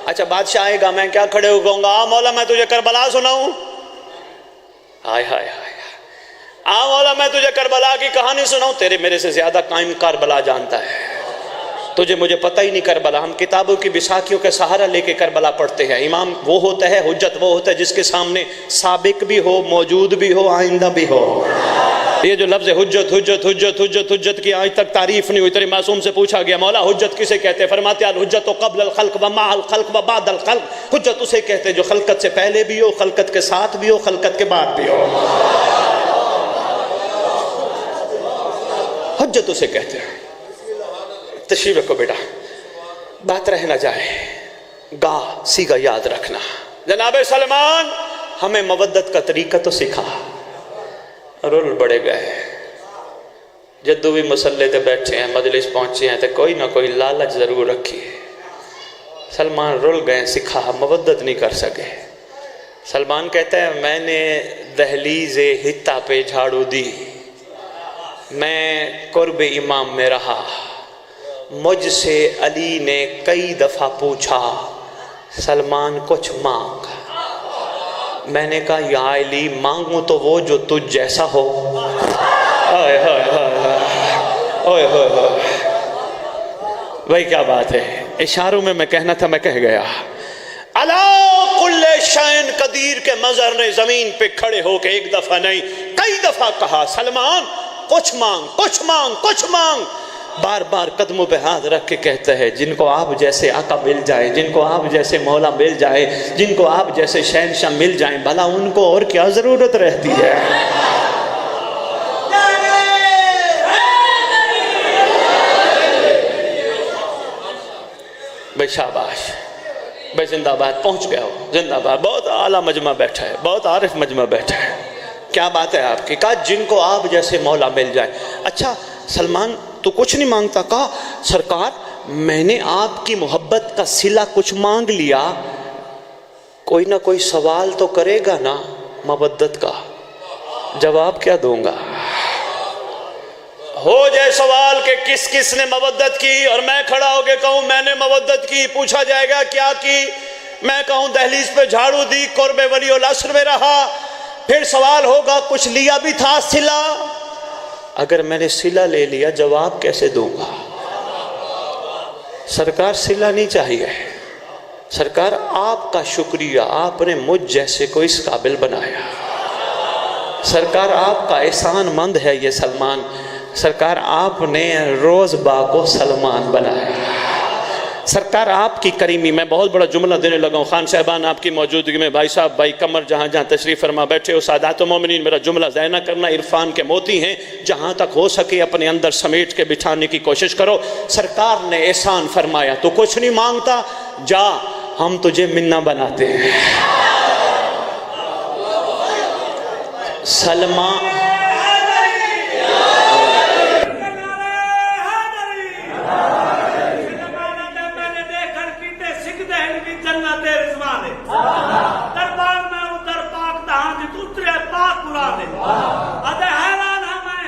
اچھا بادشاہ آئے گا، میں کیا کھڑے ہو کہوں گا آ مولا میں تجھے کربلا سناؤں؟ ہائے ہائے ہائے، آ مولا میں تجھے کربلا کی کہانی سناؤں؟ تیرے میرے سے زیادہ قائم کربلا جانتا ہے، تجھے مجھے پتہ ہی نہیں کربلا۔ ہم کتابوں کی بساکیوں کے سہارا لے کے کربلا پڑھتے ہیں۔ امام وہ ہوتا ہے، حجت وہ ہوتا ہے جس کے سامنے سابق بھی ہو، موجود بھی ہو، آئندہ بھی ہو۔ یہ جو لفظ حجت حجت حجت حجت حجت کی آج تک تعریف نہیں ہوئی۔ تیرے معصوم سے پوچھا گیا مولا حجت کسے کہتے ہیں؟ فرماتے ہیں الحجت قبل الخلق و مع الخلق و بعد الخلق۔ حجت اسے کہتے ہیں جو خلقت سے پہلے بھی ہو، خلقت کے ساتھ بھی ہو، خلقت کے بعد بھی ہو۔ حجت اسے کہتے ہیں۔ تشریف رکھو بیٹا، بات رہ نہ جائے، گاہ سیگا یاد رکھنا۔ جناب سلمان ہمیں مودت کا طریقہ تو سکھا، رول بڑے گئے، جدو بھی مسلح تے بیٹھے ہیں، مجلس پہنچے ہیں تو کوئی نہ کوئی لالچ ضرور رکھی ہے۔ سلمان رول گئے، سکھا، مودت نہیں کر سکے۔ سلمان کہتا ہے میں نے دہلیز حطہ پہ جھاڑو دی، میں قرب امام میں رہا، مجھ سے علی نے کئی دفعہ پوچھا سلمان کچھ مانگ، میں نے کہا یا علی مانگوں تو وہ جو تجھ جیسا ہو۔ بھائی کیا بات ہے، اشاروں میں کہنا تھا میں کہہ گیا۔ علا کل شین قدیر کے مظہر نے زمین پہ کھڑے ہو کے ایک دفعہ نہیں کئی دفعہ کہا سلمان کچھ مانگ کچھ مانگ کچھ مانگ۔ بار بار قدموں پہ ہاتھ رکھ کے کہتا ہے جن کو آپ جیسے آقا مل جائے، جن کو آپ جیسے مولا مل جائے، جن کو آپ جیسے شہنشاہ مل جائیں، بھلا ان کو اور کیا ضرورت رہتی ہے؟ بھائی شاباش، بھائی زندہ باد، پہنچ گیا ہو، زندہ باد۔ بہت اعلیٰ مجمع بیٹھا ہے، بہت عارف مجمع بیٹھا ہے۔ کیا بات ہے آپ کی؟ کہا جن کو آپ جیسے مولا مل جائے۔ اچھا سلمان تو کچھ نہیں مانگتا؟ کہا سرکار میں نے آپ کی محبت کا صلہ کچھ مانگ لیا، کوئی نہ کوئی سوال تو کرے گا نا مودت کا، جواب کیا دوں گا؟ ہو جائے سوال کہ کس کس نے مودت کی اور میں کھڑا ہو کے کہوں میں نے مودت کی، پوچھا جائے گا کیا کی، میں کہوں دہلیز پہ جھاڑو دی، قرب ولی العصر میں رہا، پھر سوال ہوگا کچھ لیا بھی تھا صلہ، اگر میں نے صلہ لے لیا جواب کیسے دوں گا؟ سرکار صلہ نہیں چاہیے، سرکار آپ کا شکریہ، آپ نے مجھ جیسے کو اس قابل بنایا، سرکار آپ کا احسان مند ہے یہ سلمان، سرکار آپ نے روز با کو سلمان بنایا، سرکار آپ کی کریمی۔ میں بہت بڑا جملہ دینے لگا ہوں، خان صاحبان آپ کی موجودگی میں، بھائی صاحب بھائی قمر جہاں جہاں تشریف فرما بیٹھے ہو، سادات و مومنین، میرا جملہ ضائع نہ کرنا، عرفان کے موتی ہیں، جہاں تک ہو سکے اپنے اندر سمیٹ کے بٹھانے کی کوشش کرو۔ سرکار نے احسان فرمایا تو کچھ نہیں مانگتا، جا ہم تجھے منا بناتے ہیں۔ سلمہ دربار میں اتر پاک دہاں جی اترے پاک قرآن ادھے حیران ہمیں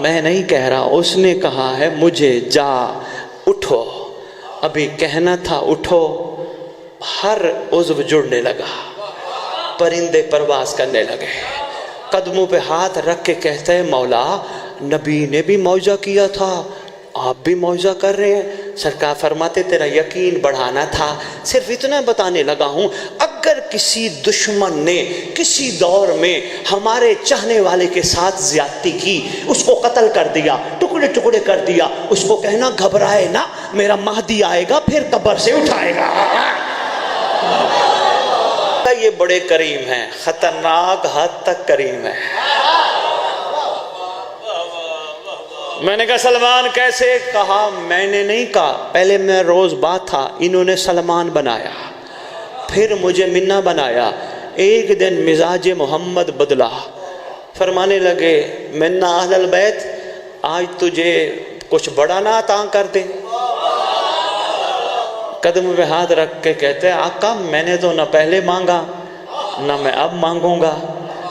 میں نہیں کہہ رہا، اس نے کہا ہے مجھے جا اٹھو، ابھی کہنا تھا اٹھو، ہر عضو جڑنے لگا، پرندے پرواز کرنے لگے، قدموں پہ ہاتھ رکھ کے کہتے ہیں مولا نبی نے بھی معجزہ کیا تھا، آپ بھی معجزہ کر رہے ہیں۔ سرکار فرماتے تیرا یقین بڑھانا تھا، صرف اتنا بتانے لگا ہوں، اگر کسی دشمن نے کسی دور میں ہمارے چاہنے والے کے ساتھ زیادتی کی، اس کو قتل کر دیا، ٹکڑے ٹکڑے کر دیا، اس کو کہنا گھبرائے نہ، میرا مہدی آئے گا پھر قبر سے اٹھائے گا۔ یہ بڑے کریم ہیں، خطرناک حد تک کریم ہیں۔ میں نے کہا سلمان کیسے؟ کہا میں نے نہیں کہا، پہلے میں روز بات تھا، انہوں نے سلمان بنایا، پھر مجھے منا بنایا، ایک دن مزاج محمد بدلا، فرمانے لگے منا اہل البیت آج تجھے کچھ بڑا نہ عطا کر دیں۔ قدم پہ ہاتھ رکھ کے کہتے ہیں آقا میں نے تو نہ پہلے مانگا، نہ میں اب مانگوں گا،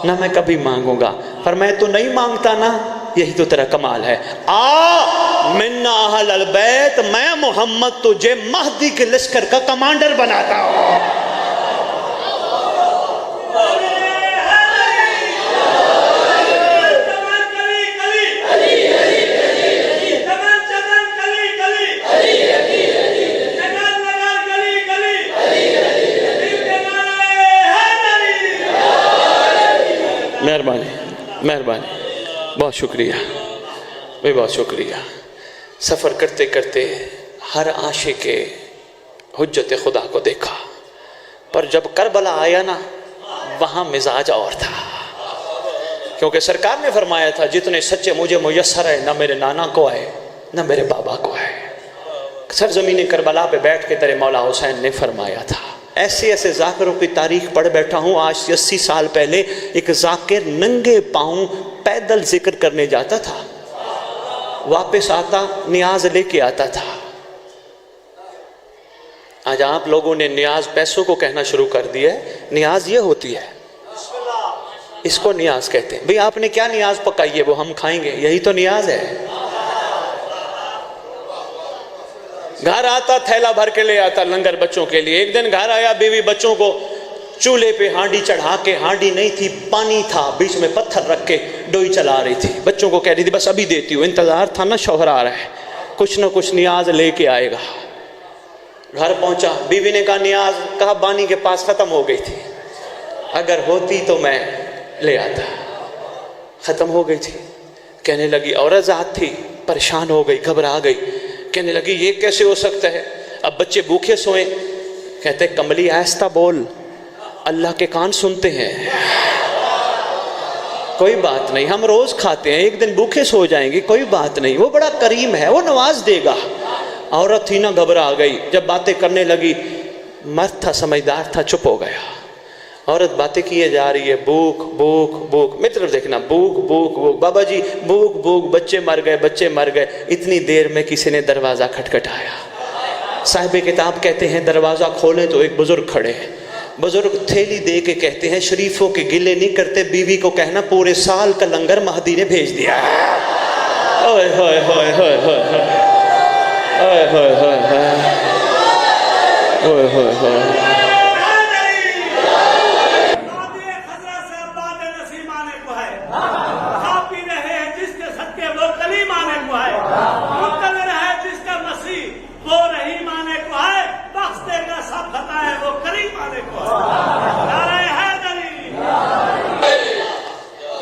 نہ میں کبھی مانگوں گا، فرمایا تو نہیں مانگتا نا، یہی تو تیرا کمال ہے، آ منا اہل البیت، میں محمد تجھے مہدی کے لشکر کا کمانڈر بناتا ہوں۔ مہربانی مہربانی، بہت شکریہ بھائی، بہت شکریہ۔ سفر کرتے کرتے ہر عاشق کے حجت خدا کو دیکھا، پر جب کربلا آیا نا وہاں مزاج اور تھا، کیونکہ سرکار نے فرمایا تھا جتنے سچے مجھے میسر ہے، نہ میرے نانا کو ہے نہ میرے بابا کو ہے۔ سرزمین کربلا پہ بیٹھ کے تیرے مولا حسین نے فرمایا تھا۔ ایسے ایسے ذاکروں کی تاریخ پڑھ بیٹھا ہوں، آج سے 80 سال پہلے ایک ذاکر ننگے پاؤں پیدل ذکر کرنے جاتا تھا، واپس آتا نیاز لے کے آتا تھا۔ آج آپ لوگوں نے نیاز پیسوں کو کہنا شروع کر دیا ہے، نیاز یہ ہوتی ہے، اس کو نیاز کہتے ہیں۔ بھئی آپ نے کیا نیاز پکائی ہے وہ ہم کھائیں گے، یہی تو نیاز ہے۔ گھر آتا تھیلا بھر کے لے آتا لنگر بچوں کے لیے، ایک دن گھر آیا بیوی بچوں کو چولہے پہ ہانڈی چڑھا کے، ہانڈی نہیں تھی پانی تھا، بیچ میں پتھر رکھ کے ڈوئی چلا رہی تھی، بچوں کو کہہ رہی تھی بس ابھی دیتی ہوں، انتظار تھا نا شوہر آ رہا ہے کچھ نہ کچھ نیاز لے کے آئے گا۔ گھر پہنچا، بیوی نے کہا نیاز، کہا بانی کے پاس ختم ہو گئی تھی، اگر ہوتی تو میں لے آتا، ختم ہو گئی تھی۔ کہنے لگی عورت ذات تھی، پریشان ہو گئی، گھبرا گئی، کہنے لگی یہ کیسے ہو سکتا ہے، اب بچے بھوکے سوئیں۔ کہتے کملی آہستہ بول، اللہ کے کان سنتے ہیں، کوئی بات نہیں، ہم روز کھاتے ہیں، ایک دن بھوکے سو جائیں گے، کوئی بات نہیں، وہ بڑا کریم ہے، وہ نواز دے گا۔ عورت تھی نا گھبرا گئی، جب باتیں کرنے لگی، مرد تھا سمجھدار تھا، چپ ہو گیا۔ عورت باتیں کیے جا رہی ہے، بھوک بھوک بھوک، میری طرف دیکھنا، بھوک بھوک بھوک، بابا جی بھوک بھوک، بچے مر گئے بچے مر گئے۔ اتنی دیر میں کسی نے دروازہ کھٹکھٹایا، صاحب کتاب کہتے ہیں دروازہ کھولیں تو ایک بزرگ کھڑے ہیں، بزرگ تھیلی دے کے کہتے ہیں شریفوں کے گلے نہیں کرتے، بیوی کو کہنا پورے سال کا لنگر مہدی نے بھیج دیا ہے۔ اوئے ہوئے ہوئے ہوئے ہوئے ہوئے ہوئے ہوئے ہوئے ہوئے۔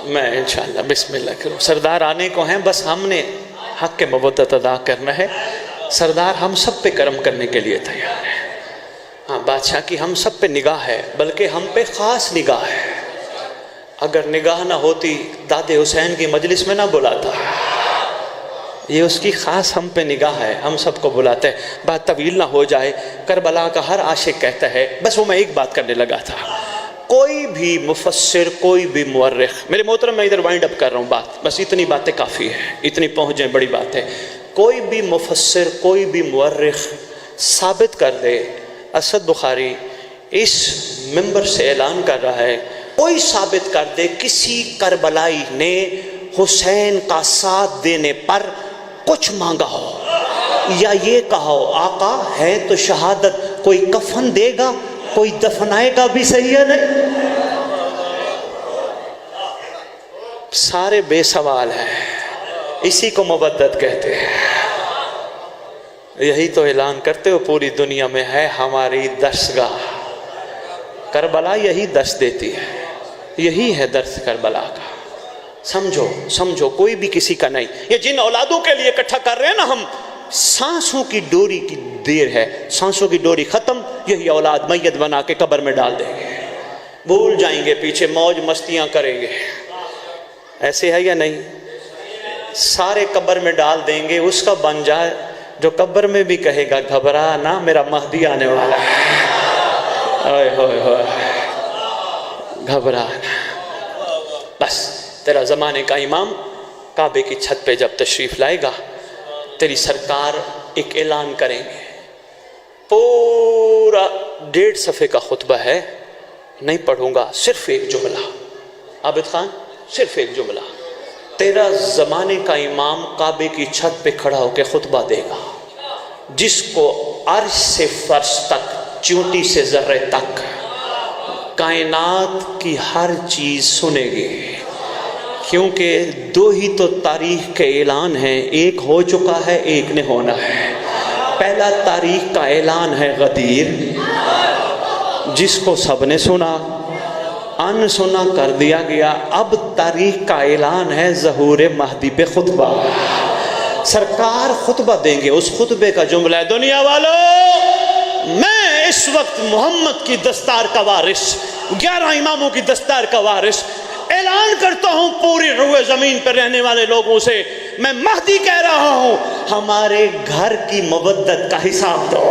میں انشاءاللہ بسم اللہ کروں، سردار آنے کو ہیں، بس ہم نے حق مودت ادا کرنا ہے، سردار ہم سب پہ کرم کرنے کے لیے تیار ہے۔ ہاں بادشاہ کی ہم سب پہ نگاہ ہے، بلکہ ہم پہ خاص نگاہ ہے، اگر نگاہ نہ ہوتی داد حسین کی مجلس میں نہ بلاتا، یہ اس کی خاص ہم پہ نگاہ ہے، ہم سب کو بلاتے ہیں۔ بات طویل نہ ہو جائے، کربلا کا ہر عاشق کہتا ہے، بس وہ میں ایک بات کرنے لگا تھا، کوئی بھی مفسر، کوئی بھی مورخ، میرے محترم میں ادھر وائنڈ اپ کر رہا ہوں بات، بس اتنی باتیں کافی ہیں، اتنی پہنچ جائیں بڑی بات ہے، کوئی بھی مفسر، کوئی بھی مورخ ثابت کر دے، اسد بخاری اس منبر سے اعلان کر رہا ہے، کوئی ثابت کر دے کسی کربلائی نے حسین کا ساتھ دینے پر کچھ مانگا ہو، یا یہ کہو آقا ہے تو شہادت، کوئی کفن دے گا کوئی دفنائے گا بھی صحیح ہے نہیں؟ سارے بے سوال ہیں، اسی کو مودت کہتے ہیں۔ یہی تو اعلان کرتے ہو پوری دنیا میں ہے ہماری درسگاہ، کربلا یہی درس دیتی ہے، یہی ہے درس کربلا کا۔ سمجھو سمجھو، کوئی بھی کسی کا نہیں۔ یہ جن اولادوں کے لیے اکٹھا کر رہے ہیں نا ہم، سانسوں کی ڈوری کی دیر ہے، سانسوں کی ڈوری ختم، یہی اولاد میت بنا کے قبر میں ڈال دیں گے، بھول جائیں گے، پیچھے موج مستیاں کریں گے۔ ایسے ہے یا نہیں؟ سارے قبر میں ڈال دیں گے، اس کا بن جائے جو قبر میں بھی کہے گا گھبرا نہ میرا مہدی آنے والا ہے، اوئے ہوئے ہوئے گھبرا نہ۔ بس تیرا زمانے کا امام کعبے کی چھت پہ جب تشریف لائے گا، تیری سرکار ایک اعلان کریں گے، پورا 1.5 صفحے کا خطبہ ہے، نہیں پڑھوں گا، صرف ایک جملہ، عابد خان صرف ایک جملہ، تیرا زمانے کا امام کعبے کی چھت پہ کھڑا ہو کے خطبہ دے گا، جس کو عرش سے فرش تک، چیونٹی سے ذرے تک، کائنات کی ہر چیز سنے گی، کیونکہ 2 ہی تو تاریخ کے اعلان ہیں، ایک ہو چکا ہے، ایک نے ہونا ہے۔ پہلا تاریخ کا اعلان ہے غدیر، جس کو سب نے سنا، ان سنا کر دیا گیا۔ اب تاریخ کا اعلان ہے ظہور مہدی پہ خطبہ، سرکار خطبہ دیں گے، اس خطبے کا جملہ ہے، دنیا والوں میں اس وقت محمد کی دستار کا وارث، 11 اماموں کی دستار کا وارث اعلان کرتا ہوں پوری روئے زمین پر رہنے والے لوگوں سے، میں مہدی کہہ رہا ہوں ہمارے گھر کی مودت کا حساب دو۔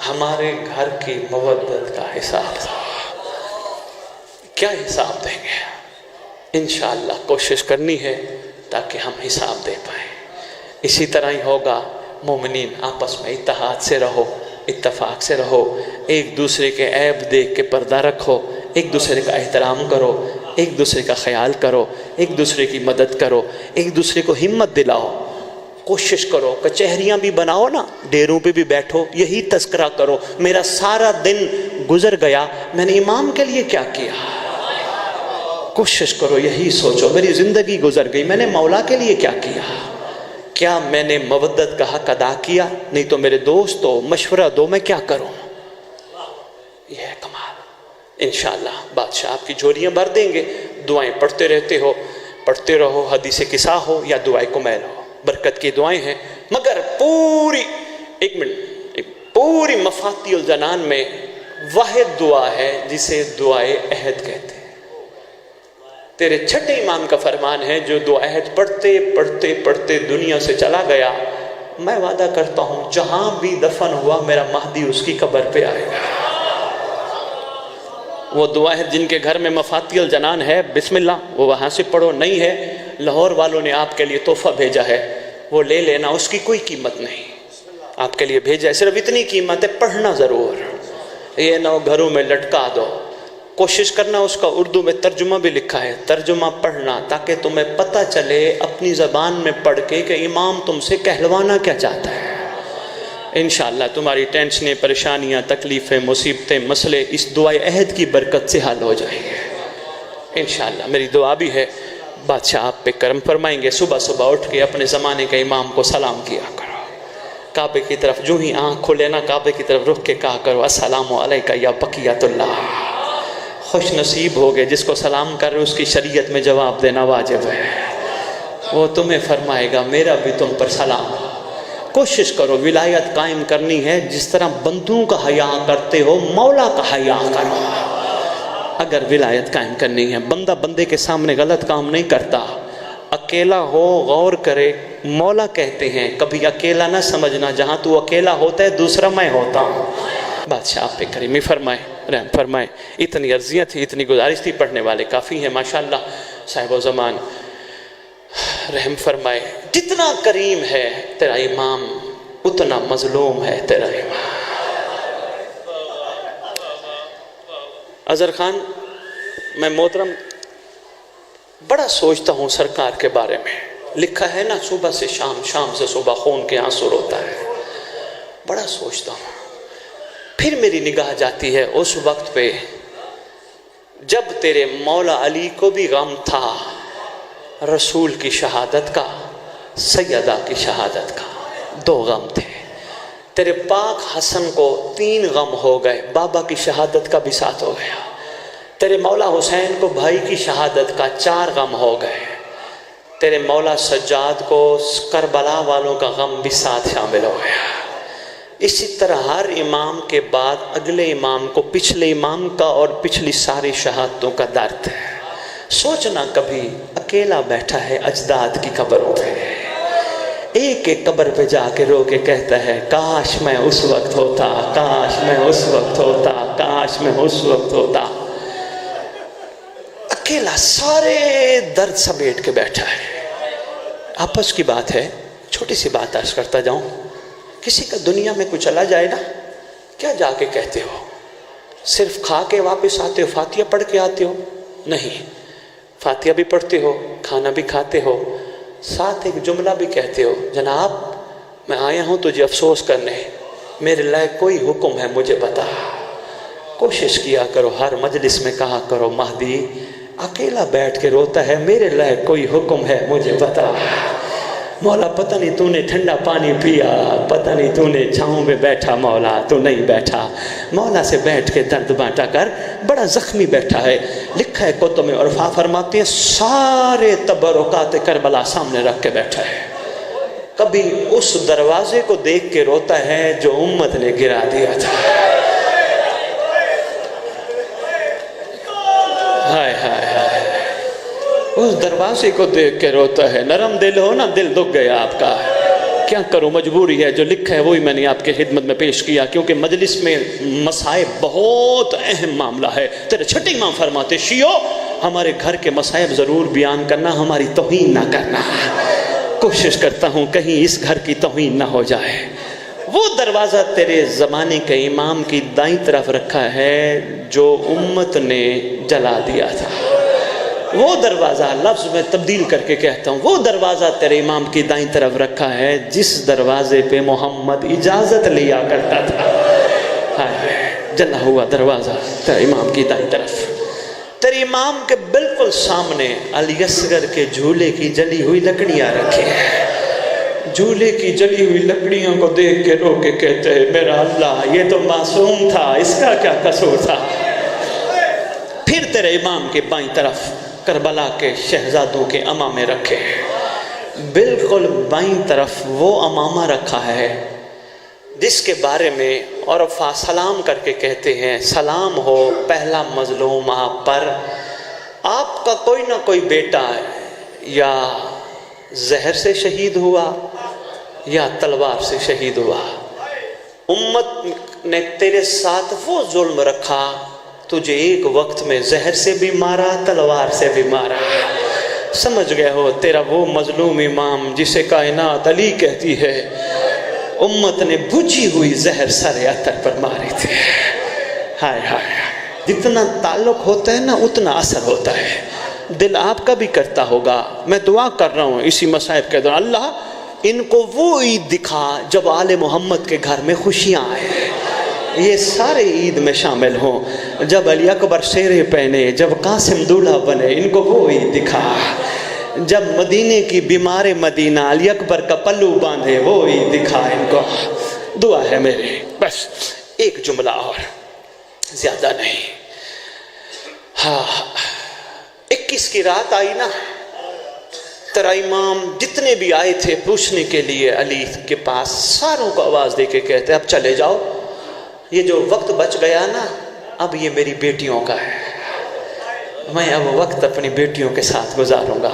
ہمارے گھر کی مودت کا حساب دو۔ کیا حساب دیں گے؟ انشاءاللہ کوشش کرنی ہے تاکہ ہم حساب دے پائیں۔ اسی طرح ہی ہوگا، مومنین آپس میں اتحاد سے رہو، اتفاق سے رہو، ایک دوسرے کے عیب دیکھ کے پردہ رکھو، ایک دوسرے کا احترام کرو، ایک دوسرے کا خیال کرو، ایک دوسرے کی مدد کرو، ایک دوسرے کو ہمت دلاؤ، کوشش کرو، کچہریاں بھی بناؤ نا، ڈیروں پہ بھی بیٹھو، یہی تذکرہ کرو، میرا سارا دن گزر گیا، میں نے امام کے لیے کیا کیا؟ کوشش کرو، یہی سوچو، میری زندگی گزر گئی، میں نے مولا کے لیے کیا کیا؟ کیا میں نے مودت کا حق ادا کیا؟ نہیں تو میرے دوستو مشورہ دو، میں کیا کروں؟ یہ ہے کمال۔ انشاءاللہ بادشاہ آپ کی جھولیاں بھر دیں گے، دعائیں پڑھتے رہتے ہو، پڑھتے رہو، حدیث قصہ ہو یا دعائیں کمیل ہو، برکت کی دعائیں ہیں۔ مگر پوری مفاتیح الجنان میں واحد دعا ہے جسے دعائے عہد کہتے ہیں۔ تیرے چھٹے امام کا فرمان ہے، جو دعا عہد پڑھتے پڑھتے پڑھتے دنیا سے چلا گیا، میں وعدہ کرتا ہوں جہاں بھی دفن ہوا میرا مہدی اس کی قبر پہ آئے گا۔ وہ دعا عہد جن کے گھر میں مفاتیح الجنان ہے، بسم اللہ، وہ وہاں سے پڑھو، نہیں ہے لاہور والوں نے آپ کے لیے تحفہ بھیجا ہے، وہ لے لینا، اس کی کوئی قیمت نہیں، آپ کے لیے بھیجا ہے، صرف اتنی قیمت ہے، پڑھنا ضرور، یہ نہ ہو گھروں میں لٹکا دو، کوشش کرنا، اس کا اردو میں ترجمہ بھی لکھا ہے، ترجمہ پڑھنا تاکہ تمہیں پتہ چلے اپنی زبان میں پڑھ کے کہ امام تم سے کہلوانا کیا چاہتا ہے۔ انشاءاللہ تمہاری ٹینشنیں، پریشانیاں، تکلیفیں، مصیبتیں، مسئلے اس دعائے عہد کی برکت سے حل ہو جائیں گے انشاءاللہ۔ میری دعا بھی ہے بادشاہ آپ پہ کرم فرمائیں گے، صبح صبح اٹھ کے اپنے زمانے کے امام کو سلام کیا کرو، کعبے کی طرف جو ہی آنکھ کھلے نا، کعبے کی طرف رخ کے کہا کرو السلام علیکہ یا بقیۃ اللہ۔ خوش نصیب ہو گئے، جس کو سلام کر رہے اس کی شریعت میں جواب دینا واجب ہے، وہ تمہیں فرمائے گا میرا بھی تم پر سلام۔ کوشش کرو ولایت قائم کرنی ہے، جس طرح بندوں کا حیا کرتے ہو مولا کا حیا کرو۔ اگر ولایت قائم کرنی ہے، بندہ بندے کے سامنے غلط کام نہیں کرتا، اکیلا ہو غور کرے، مولا کہتے ہیں کبھی اکیلا نہ سمجھنا، جہاں تو اکیلا ہوتا ہے دوسرا میں ہوتا ہوں۔ بادشاہ آپ پہ کریمی فرمائے، رحم فرمائے۔ اتنی عرضیاں تھی، اتنی گزارش تھی، پڑھنے والے کافی ہیں ماشاءاللہ۔ صاحب و زمان رحم فرمائے، جتنا کریم ہے تیرا امام اتنا مظلوم ہے تیرا امام۔ اظہر خان، میں محترم بڑا سوچتا ہوں سرکار کے بارے میں. لکھا ہے نا صبح سے شام، شام سے صبح خون کے آنسو روتا ہے. بڑا سوچتا ہوں. پھر میری نگاہ جاتی ہے اس وقت پہ جب تیرے مولا علی کو بھی غم تھا رسول کی شہادت کا، سیدہ کی شہادت کا. 2 غم تھے. تیرے پاک حسن کو 3 غم ہو گئے، بابا کی شہادت کا بھی ساتھ ہو گیا. تیرے مولا حسین کو بھائی کی شہادت کا 4 غم ہو گئے. تیرے مولا سجاد کو کربلا والوں کا غم بھی ساتھ شامل ہو گیا. اسی طرح ہر امام کے بعد اگلے امام کو پچھلے امام کا اور پچھلی ساری شہادتوں کا درد ہے. سوچنا کبھی اکیلا بیٹھا ہے اجداد کی قبروں پہ، ایک ایک قبر پہ جا کے رو کے کہتا ہے کاش میں اس وقت ہوتا، کاش میں اس وقت ہوتا، کاش میں اس وقت ہوتا. اکیلا سارے درد سمیٹ کے بیٹھا ہے. آپس کی بات ہے، چھوٹی سی بات عرض کرتا جاؤں. کسی کا دنیا میں کوئی چلا جائے نا، کیا جا کے کہتے ہو؟ صرف کھا کے واپس آتے ہو، فاتحہ پڑھ کے آتے ہو؟ نہیں، فاتحہ بھی پڑھتے ہو، کھانا بھی کھاتے ہو، ساتھ ایک جملہ بھی کہتے ہو، جناب میں آیا ہوں تجھے افسوس کرنے، میرے لائق کوئی حکم ہے مجھے بتا. کوشش کیا کرو ہر مجلس میں کہا کرو مہدی اکیلا بیٹھ کے روتا ہے، میرے لائق کوئی حکم ہے مجھے بتا. مولا پتہ نہیں تو نے ٹھنڈا پانی پیا، پتہ نہیں تو نے چھاؤں میں بیٹھا، مولا تو نہیں بیٹھا. مولا سے بیٹھ کے درد بانٹا کر. بڑا زخمی بیٹھا ہے. لکھا ہے کتب میں، عرفا فرماتے ہیں سارے تبرکات کربلا سامنے رکھ کے بیٹھا ہے. کبھی اس دروازے کو دیکھ کے روتا ہے جو امت نے گرا دیا تھا. ہائے ہائے ہائے، اس دروازے کو دیکھ کے روتا ہے. نرم دل ہو نا، دل دکھ گیا آپ کا. کیا کروں، مجبوری ہے. جو لکھا ہے وہی میں نے آپ کے خدمت میں پیش کیا، کیونکہ مجلس میں مسائب بہت اہم معاملہ ہے. تیرے چھٹے امام فرماتے شیعو ہمارے گھر کے مسائب ضرور بیان کرنا، ہماری توہین نہ کرنا. کوشش کرتا ہوں کہیں اس گھر کی توہین نہ ہو جائے. وہ دروازہ تیرے زمانے کے امام کی دائیں طرف رکھا ہے جو امت نے جلا دیا تھا. وہ دروازہ، لفظ میں تبدیل کر کے کہتا ہوں، وہ دروازہ تیرے امام کی دائیں طرف رکھا ہے جس دروازے پہ محمد اجازت لیا کرتا تھا. جلا ہوا دروازہ تیرے امام کی دائیں طرف. تیرے امام کے بالکل سامنے علی اصغر کے جھولے کی جلی ہوئی لکڑیاں رکھے ہیں. جھولے کی جلی ہوئی لکڑیوں کو دیکھ کے رو کے کہتے ہیں میرا اللہ یہ تو معصوم تھا، اس کا کیا قصور تھا. پھر تیرے امام کے بائیں طرف کربلا کے شہزادوں کے امامے رکھے ہیں. بالکل بائیں طرف وہ امامہ رکھا ہے جس کے بارے میں عرفا سلام کر کے کہتے ہیں سلام ہو پہلا مظلوم آپ پر، آپ کا کوئی نہ کوئی بیٹا یا زہر سے شہید ہوا یا تلوار سے شہید ہوا. امت نے تیرے ساتھ وہ ظلم رکھا، تجھے ایک وقت میں زہر سے بھی مارا، تلوار سے بھی مارا. سمجھ گئے ہو تیرا وہ مظلوم امام جسے کائنات علی کہتی ہے امت نے بجھی ہوئی زہر سر عطر پر ماری تھی. ہائے ہائے، جتنا تعلق ہوتا ہے نا اتنا اثر ہوتا ہے. دل آپ کا بھی کرتا ہوگا. میں دعا کر رہا ہوں اسی مصائب کے دوران اللہ ان کو وہ عید دکھا جب آل محمد کے گھر میں خوشیاں آئے. یہ سارے عید میں شامل ہوں. جب علی اکبر شیرے پہنے، جب قاسم دولہا بنے، ان کو وہ عید دکھا. جب مدینے کی بیمار مدینہ علی اکبر کا پلو باندھے، وہ عید دکھا ان کو. دعا ہے میری، بس ایک جملہ اور، زیادہ نہیں. ہاں 21 کی رات آئی نا، تیرا امام جتنے بھی آئے تھے پوچھنے کے لیے علی کے پاس، ساروں کو آواز دے کے کہتے اب چلے جاؤ، یہ جو وقت بچ گیا نا اب یہ میری بیٹیوں کا ہے، میں اب وقت اپنی بیٹیوں کے ساتھ گزاروں گا.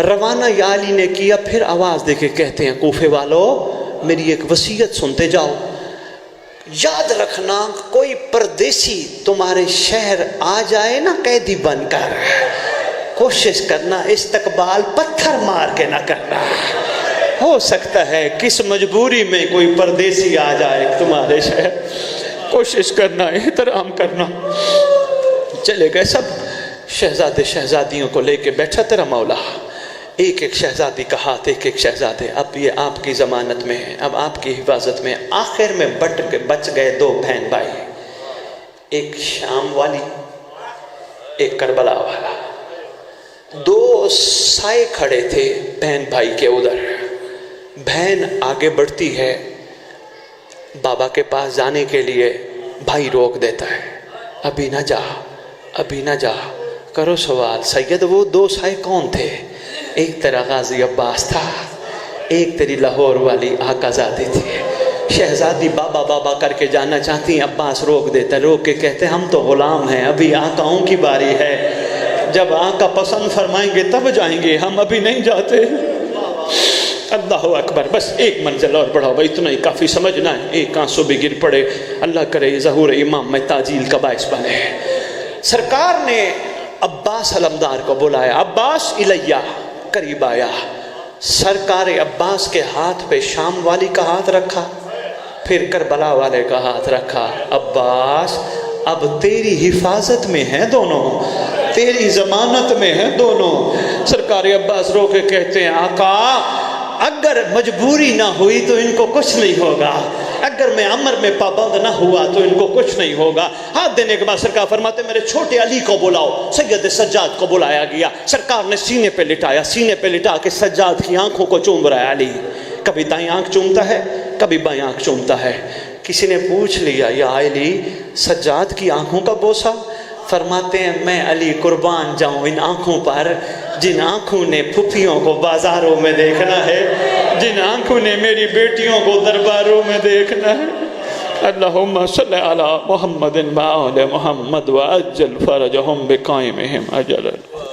روانہ یا علی نے کیا. پھر آواز دے کے کہتے ہیں کوفے والو میری ایک وصیت سنتے جاؤ، یاد رکھنا کوئی پردیسی تمہارے شہر آ جائے نا قیدی بن کر، کوشش کرنا استقبال پتھر مار کے نہ کرنا. ہو سکتا ہے کس مجبوری میں کوئی پردیسی آ جائے تمہارے شہر، کوشش کرنا احترام کرنا. چلے گئے سب، شہزادے شہزادیوں کو لے کے بیٹھا تیرا مولا، ایک ایک شہزادی کا ہاتھ، ایک ایک شہزادے، اب یہ آپ کی ضمانت میں ہے، اب آپ کی حفاظت میں۔ آخر میں بچ گئے دو بہن بھائی، ایک شام والی، ایک کربلا والا۔ دو سائے کھڑے تھے بہن بھائی کے ادھر۔ بہن آگے بڑھتی ہے بابا کے پاس جانے کے لیے، بھائی روک دیتا ہے، ابھی نہ جا، ابھی نہ جا، کرو سوال۔ سید وہ دو سائے کون تھے؟ ایک تیرا غازی عباس تھا، ایک تیری لاہور والی آقا زادی تھی۔ شہزادی بابا بابا کر کے جانا چاہتی ہیں، عباس روک دیتا، روک کے کہتے ہم تو غلام ہیں، ابھی آقاؤں کی باری ہے، جب آقا پسند فرمائیں گے تب جائیں گے، ہم ابھی نہیں جاتے۔ اللہ اکبر، بس ایک منزل اور بڑھاؤ بھائی، اتنا ہی کافی سمجھنا ہے۔ ایک آنسو بھی گر پڑے، اللہ کرے ظہور امام میں تعجیل کا باعث بنے۔ سرکار نے عباس علمدار کو بلایا، عباس الیہ، قریب آیا۔ سرکار عباس کے ہاتھ پہ شام والی کا ہاتھ رکھا، پھر کربلا والے کا ہاتھ رکھا۔ عباس اب تیری حفاظت میں ہیں دونوں، تیری ضمانت میں ہیں دونوں۔ سرکار عباس رو کے کہتے ہیں آقا اگر مجبوری نہ ہوئی تو ان کو کچھ نہیں ہوگا، اگر میں امر میں پابند نہ ہوا تو ان کو کچھ نہیں ہوگا۔ ہاتھ دینے کے بعد سرکار فرماتے میرے چھوٹے علی کو بلاؤ۔ سید سجاد کو بلایا گیا، سرکار نے سینے پہ لٹایا، سینے پہ لٹا کے سجاد کی آنکھوں کو چوم رہا ہے علی۔ کبھی دائیں آنکھ چومتا ہے، کبھی بائیں آنکھ چومتا ہے۔ کسی نے پوچھ لیا یا علی سجاد کی آنکھوں کا بوسہ؟ فرماتے ہیں میں علی قربان جاؤں ان آنکھوں پر جن آنکھوں نے پھپھیوں کو بازاروں میں دیکھنا ہے، جن آنکھوں نے میری بیٹیوں کو درباروں میں دیکھنا ہے۔ اللہم صلی علی محمد و آل محمد وعجل فرجہم بقائمہم اجلا۔